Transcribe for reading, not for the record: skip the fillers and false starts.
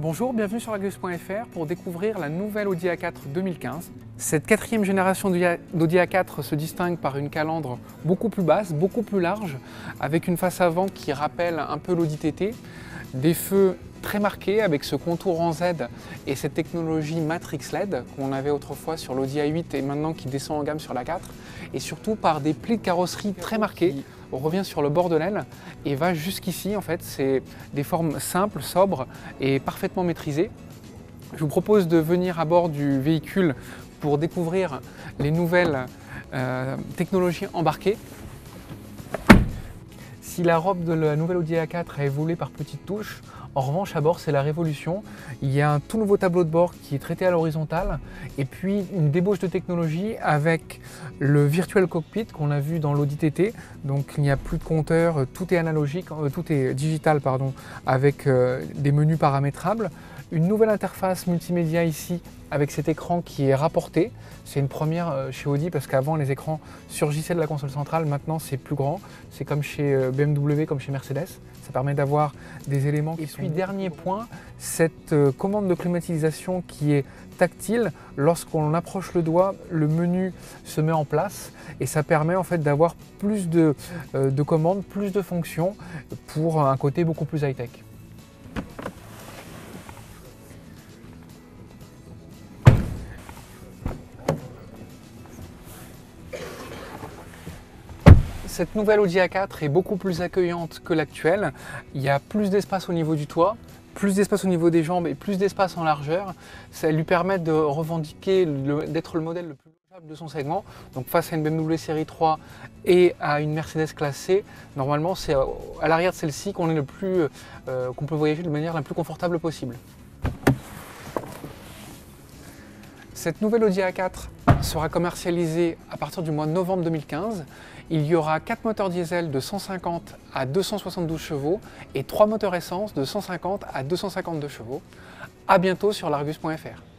Bonjour, bienvenue sur Argus.fr pour découvrir la nouvelle Audi A4 2015. Cette quatrième génération d'Audi A4 se distingue par une calandre beaucoup plus basse, beaucoup plus large, avec une face avant qui rappelle un peu l'Audi TT, des feux très marqués avec ce contour en Z et cette technologie Matrix LED qu'on avait autrefois sur l'Audi A8 et maintenant qui descend en gamme sur la 4, et surtout par des plis de carrosserie très marqués. On revient sur le bord de l'aile et va jusqu'ici. En fait, c'est des formes simples, sobres et parfaitement maîtrisées. Je vous propose de venir à bord du véhicule pour découvrir les nouvelles technologies embarquées. Si la robe de la nouvelle Audi A4 a évolué par petites touches, en revanche à bord c'est la révolution. Il y a un tout nouveau tableau de bord qui est traité à l'horizontale et puis une débauche de technologie avec le virtual cockpit qu'on a vu dans l'Audi TT. Donc il n'y a plus de compteur, tout est analogique, tout est digital pardon, avec des menus paramétrables. Une nouvelle interface multimédia ici avec cet écran qui est rapporté. C'est une première chez Audi parce qu'avant les écrans surgissaient de la console centrale, maintenant c'est plus grand. C'est comme chez BMW, comme chez Mercedes. Ça permet d'avoir des éléments qui sont... Et puis dernier point, cette commande de climatisation qui est tactile. Lorsqu'on approche le doigt, le menu se met en place et ça permet en fait d'avoir plus de commandes, plus de fonctions pour un côté beaucoup plus high-tech. Cette nouvelle Audi A4 est beaucoup plus accueillante que l'actuelle. Il y a plus d'espace au niveau du toit, plus d'espace au niveau des jambes et plus d'espace en largeur. Ça lui permet de revendiquer d'être le modèle le plus logeable de son segment. Donc face à une BMW série 3 et à une Mercedes classe C, normalement c'est à l'arrière de celle-ci qu'on peut voyager de manière la plus confortable possible. Cette nouvelle Audi A4 sera commercialisée à partir du mois de novembre 2015. Il y aura 4 moteurs diesel de 150 à 272 chevaux et 3 moteurs essence de 150 à 252 chevaux. A bientôt sur l'Argus.fr.